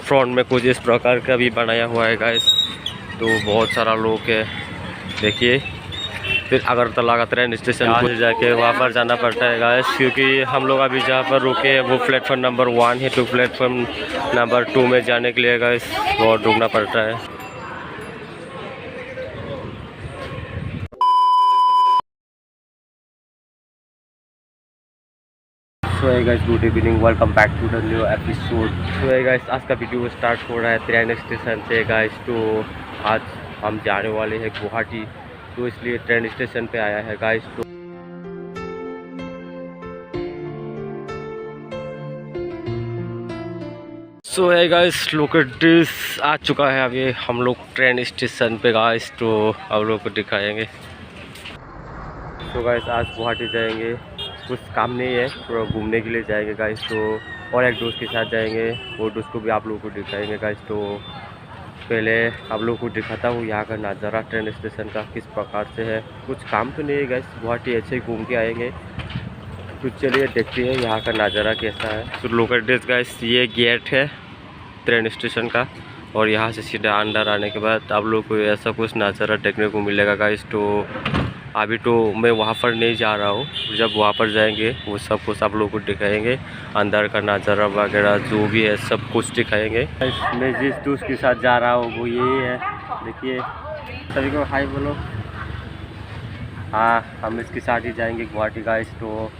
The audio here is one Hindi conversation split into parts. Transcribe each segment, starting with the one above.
फ्रंट में कुछ इस प्रकार का भी बनाया हुआ है गाइस। तो बहुत सारा लोग है, देखिए। फिर अगरतला का ट्रेन स्टेशन यहाँ से जाके वहाँ पर जाना पड़ता है गाइस, क्योंकि हम लोग अभी जहाँ पर रुके हैं वो प्लेटफॉर्म नंबर 1 है। तो प्लेटफॉर्म नंबर 2 में जाने के लिए गाइस बहुत रुकना पड़ता है। So hey guys, good evening, welcome back to the new episode. So hey guys, आज का वीडियो स्टार्ट हो रहा है ट्रेन स्टेशन से गाइस। तो आज हम जाने वाले हैं गुवाहाटी, तो इसलिए ट्रेन स्टेशन पे आया है गाइस। तो सो hey guys, look at this, आ चुका है अभी हम लोग ट्रेन स्टेशन पे गाइस। तो आप लोग को दिखाएंगे। तो गाइस, आज गुवाहाटी जाएंगे, कुछ काम नहीं है, थोड़ा घूमने के लिए जाएंगे गाइस। तो और एक दोस्त के साथ जाएंगे, वो दोस्त को भी आप लोगों को दिखाएंगे गाइस। तो पहले आप लोगों को दिखाता हूँ यहाँ का नज़ारा ट्रेन स्टेशन का किस प्रकार से है। कुछ काम तो नहीं है गाइस, गुवाहाटी ऐसे ही घूम के आएंगे। तो चलिए देखते हैं यहाँ का नज़ारा कैसा है। तो लोकल ड्रेस गाइस, ये गेट है ट्रेन स्टेशन का, और यहाँ से सीधा अंदर आने के बाद आप लोग को ऐसा कुछ नज़ारा देखने को मिलेगा गाइस। तो अभी तो मैं वहाँ पर नहीं जा रहा हूँ, जब वहाँ पर जाएंगे वो सब कुछ आप लोगों को दिखाएंगे, अंदर का नज़ारा वगैरह जो भी है सब कुछ दिखाएंगे। मैं जिस दोस्त के साथ जा रहा हूँ वो यही है, देखिए। सभी को हाय बोलो। हाँ, हम इसके साथ ही जाएंगे गुवाहाटी गाइस। तो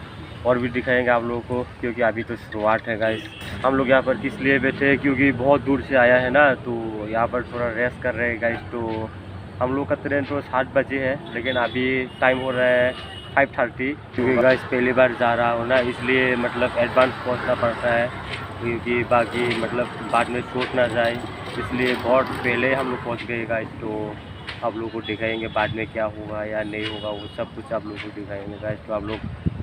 और भी दिखाएंगे आप लोगों को, क्योंकि अभी तो शुरुआत है गाइस। हम लोग यहाँ पर किस लिए बैठे हैं, क्योंकि बहुत दूर से आया है ना, तो यहाँ पर थोड़ा रेस्ट कर रहे हैं गाइस। तो हम लोग का ट्रेन तो 7 बजे है, लेकिन अभी टाइम हो रहा है 5:30, क्योंकि गाइस पहली बार जा रहा हूँ ना, इसलिए मतलब एडवांस पहुँचना पड़ता है, क्योंकि बाकी मतलब बाद में छूट ना जाए, इसलिए बहुत पहले हम लोग पहुँच गए गाइस। तो आप लोगों को दिखाएंगे बाद में क्या होगा या नहीं होगा, वो सब कुछ आप लोगों को दिखाएंगे गाइस। तो आप लोग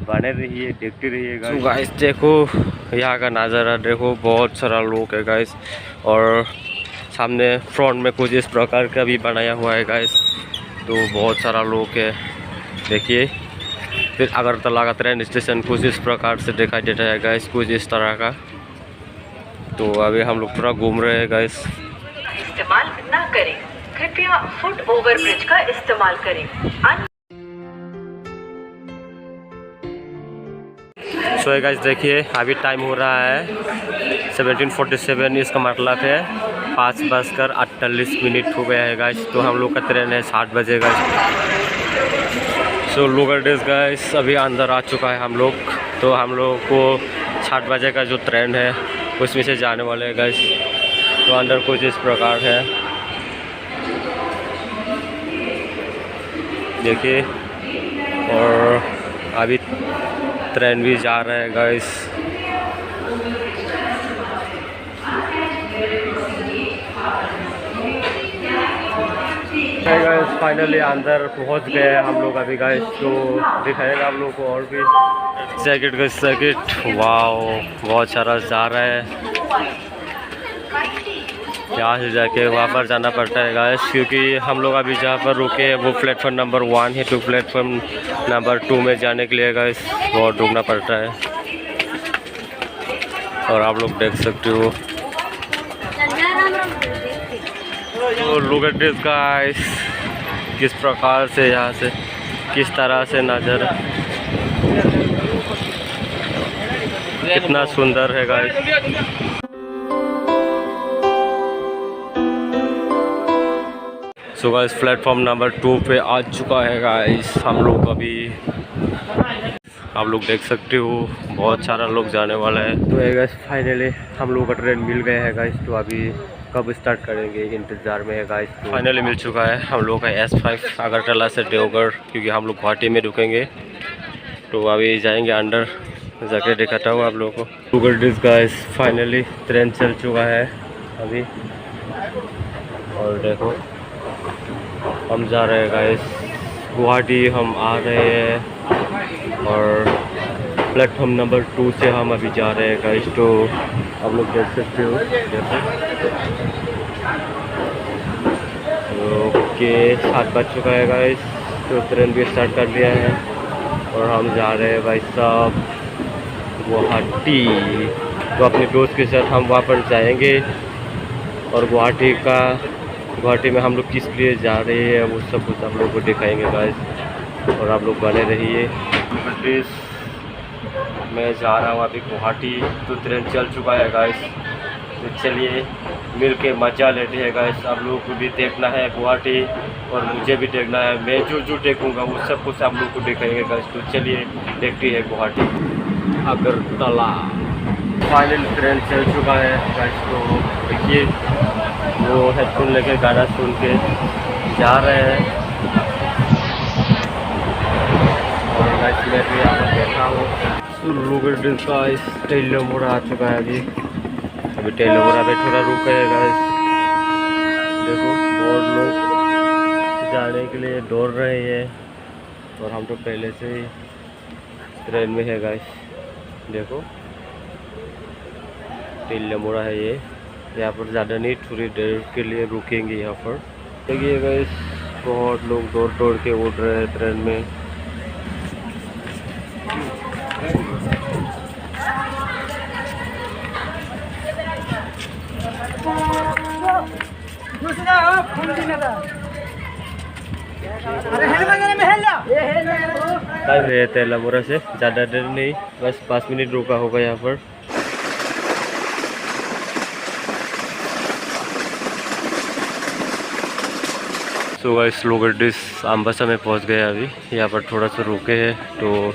बने रहिए, देखते रहिएगा। तो गाइस देखो यहाँ का नज़ारा देखो, बहुत सारा लोग है गाइस, और सामने फ्रंट में कुछ इस प्रकार का भी बनाया हुआ है गाइस। तो बहुत सारा लोग है, देखिए। फिर अगरतला का ट्रेन स्टेशन कुछ इस प्रकार से दिखाई देता है गाइस, कुछ इस तरह का। तो अभी हम लोग थोड़ा घूम रहे हैं गाइस। इस्तेमाल ना करें, कृपया फुट ओवर ब्रिज का इस्तेमाल करें। सो गाइस देखिए, अभी टाइम हो रहा है 17:47, इसका मतलब है 5:48 हो गया है गाइस। तो हम लोग का ट्रेन है 7 बजे guys. So local days guys, अभी अंदर आ चुका है हम लोग। तो हम लोग को 7 बजे का जो ट्रेन है उसमें से जाने वाले हैं गाइस। तो अंदर कुछ इस प्रकार है, देखिए। और अभी ट्रेन भी जा रहा है गाइस। गाइस फाइनली अंदर पहुंच गए हैं हम लोग अभी गाइस। तो दिखाएगा आप लोगों को और भी जैकेट का जैकेट, वाओ बहुत सारा जा रहा है। यहाँ से जाके वहाँ पर जाना पड़ता है गाइस, क्योंकि हम लोग अभी जहाँ पर रुके हैं वो प्लेटफॉर्म नंबर 1 है। तो प्लेटफॉर्म नंबर 2 में जाने के लिए गाइस बहुत रुकना पड़ता है, और आप लोग देख सकते हो। तो लुक एट दिस गाइस, किस प्रकार से यहाँ से किस तरह से नज़र, कितना सुंदर है guys. So guys, platform number 2 पे आ चुका है गाइस हम लोग। अभी आप लोग देख सकते हो बहुत सारा लोग जाने वाला है। तो गाइस फाइनली हम लोग का ट्रेन मिल गया है गाइस। तो अभी कब स्टार्ट करेंगे इंतज़ार में है गाइस। तो फाइनली मिल चुका है हम लोग का S5 अगरतला से देवगढ़, क्योंकि हम लोग गुवाहाटी में रुकेंगे। तो अभी जाएंगे अंदर, जाके दिखाता हूँ आप लोगों को। गूगल डिस गाइस, फाइनली ट्रेन चल चुका है अभी, और देखो हम जा रहे हैं गाइस गुवाहाटी। हम आ रहे हैं, और प्लेटफॉर्म नंबर 2 से हम अभी जा रहे हैं गाइस। तो आप लोग देख सकते हो, ओके 7 बज चुका है गाइस। तो ट्रेन भी स्टार्ट कर दिया है, और हम जा रहे हैं भाई साहब गुवाहाटी। तो अपने दोस्त के साथ हम वहाँ पर जाएंगे, और गुवाहाटी में हम लोग किस लिए जा रहे हैं वो सब कुछ आप लोगों को दिखाएंगे गाइस, और आप लोग बने रहिए। मैं जा रहा हूँ अभी गुवाहाटी, तो ट्रेन चल चुका है गाइस, तो चलिए मिल के मज़ा लेते हैं गाइस। आप लोगों को भी देखना है गुवाहाटी और मुझे भी देखना है, मैं जो देखूँगा वो सब कुछ आप लोगों को दिखाएंगे गाइस। तो चलिए देखते हैं गुवाहाटी अगरतला। फाइनल ट्रेन चल चुका है गाइस, तो देखिए वो हेडफोन लेके गाना सुन के जा रहे हैं, और गाइस मैं भी यहाँ पर बैठा हूँ। गाइस टेलीमोरा आ चुका है अभी टेलीमोरा पे थोड़ा रुका है गाइस। देखो बहुत लोग जाने के लिए दौड़ रहे हैं, और हम तो पहले से ही ट्रेन में है गाइस। देखो टेलीमोरा है ये, यहाँ पर ज़्यादा नहीं, थोड़ी देर के लिए रुकेंगे यहाँ पर। देखिए गाइस बहुत लोग दौड़ के उड़ रहे हैं ट्रेन में। टेलीमोरा से ज़्यादा देर नहीं, बस 5 मिनट रुका होगा यहाँ पर। सो गाइस लोग अम्बासा में पहुँच गए अभी, यहाँ पर थोड़ा सा रुके हैं, तो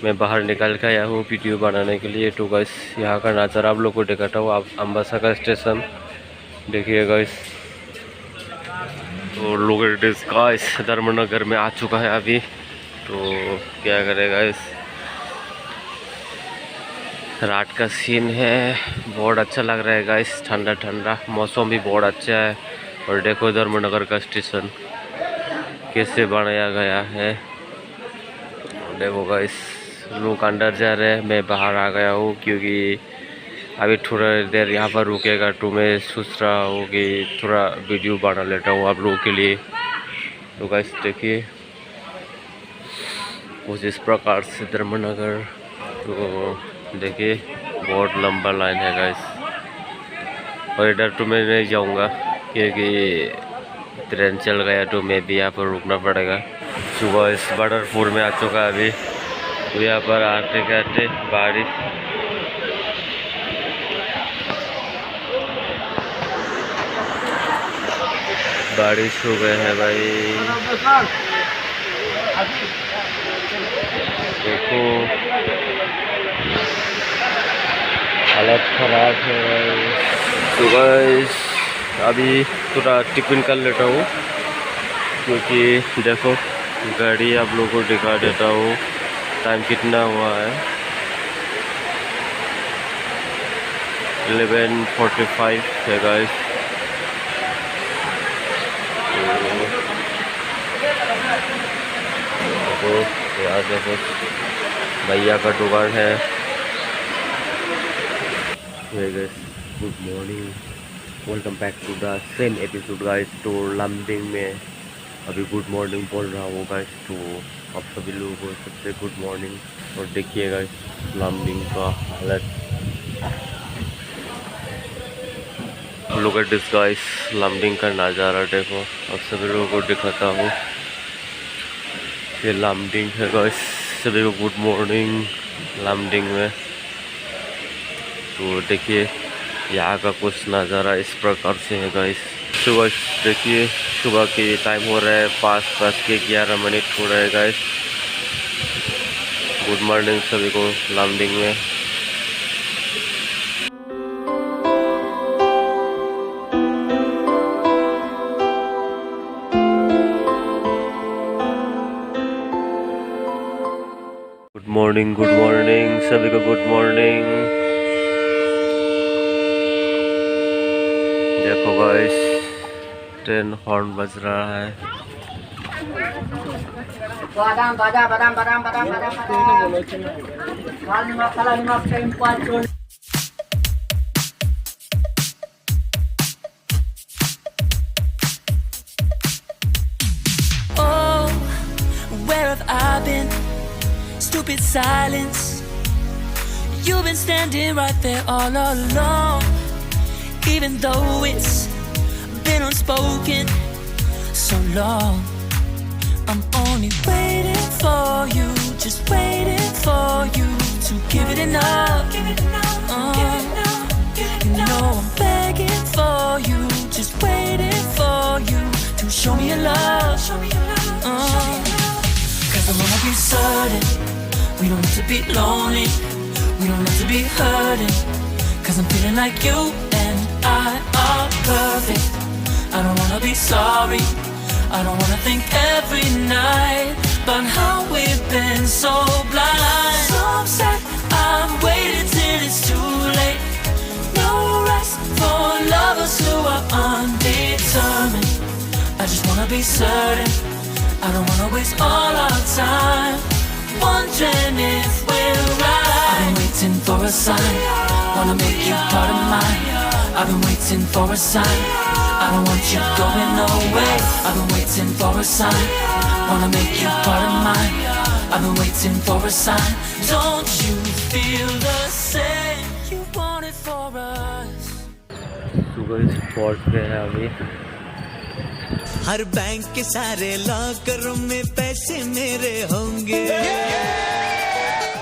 मैं बाहर निकल के आया हूँ वीडियो बनाने के लिए। तो गाइस यहाँ का नज़ारा आप लोग को दिखाता हूँ, आप अम्बासा का स्टेशन देखिए गाइस। तो लोग गाइस धर्मनगर में आ चुका है अभी, तो क्या करेगा इस रात का सीन है, बहुत अच्छा लग रहा है गाइस, ठंडा ठंडा मौसम भी बहुत अच्छा है। और देखो धर्मनगर का स्टेशन कैसे बनाया गया है, देखो गाइस लोग अंदर जा रहे हैं, मैं बाहर आ गया हूँ क्योंकि अभी थोड़ा देर यहाँ पर रुकेगा, तो मैं सोच रहा हूँ कि थोड़ा वीडियो बना लेता हूँ आप लोगों के लिए। तो गाइस देखिए कुछ इस प्रकार से धर्मनगर, तो देखिए बहुत लंबा लाइन है गाइस। और इधर तो मैं नहीं जाऊँगा क्योंकि ट्रेन चल गया, तो मैं भी यहाँ पर रुकना पड़ेगा। सुबह इस बदरपुर में आ चुका अभी, तो यहाँ पर आते आते बारिश हो गए है भाई। देखो हालत खराब है। तो गाइस अभी थोड़ा टिफिन कर लेता हूँ, क्योंकि देखो गाड़ी आप लोगों को दिखा देता हूँ टाइम कितना हुआ है, 11:45 है गाइस। तो यार देखो भैया का दुकान है। Good morning, welcome back to the same episode guys. तो लमडिंग में अभी गुड मॉर्निंग बोल रहा हूँ गाइस, तो आप सभी लोगों को सबसे गुड मॉर्निंग। और देखिए गाइस लमडिंग का हालत, लोग एट दिस गाइस लमडिंग का नज़ारा देखो, आप सभी लोगों को दिखाता हूँ। ये लमडिंग है गाइस, सभी को गुड मॉर्निंग लमडिंग में। तो देखिए यहाँ का कुछ नज़ारा इस प्रकार से है गाइस। सुबह देखिए सुबह के टाइम हो रहा है 5:11 हो रहा है गाइस। गुड मॉर्निंग सभी को लमडिंग में। गुड मॉर्निंग सभी को गुड मॉर्निंग। देखो गाइस ट्रेन हॉर्न बज रहा है। बादाम बादाम बादाम बादाम बादाम बादाम लाल नमक काला नमक simple. Oh, where have I been? Stupid silence. You've been standing right there all along. Even though it's been unspoken so long. I'm only waiting for you, just waiting for you to give it enough. You know I'm begging for you, just waiting for you to show me your love. Cause I wanna be certain we don't have to be lonely, we don't have to be hurting. Cause I'm feeling like you and I are perfect. I don't wanna be sorry, I don't wanna think every night about how we've been so blind. So upset, I'm waiting till it's too late. No rest for lovers who are undetermined. I just wanna be certain, I don't wanna waste all our time wondering if we're right. I've been waiting for a sign, wanna make you part of mine. I've been waiting for a sign, I don't want you going away. I've been waiting for a sign, wanna make you part of mine. I've been waiting for a sign. Don't you feel the same? You want it for us. तो गाइस पहुंच गए हैं अभी। हर बैंक के सारे लॉकर में पैसे मेरे होंगे।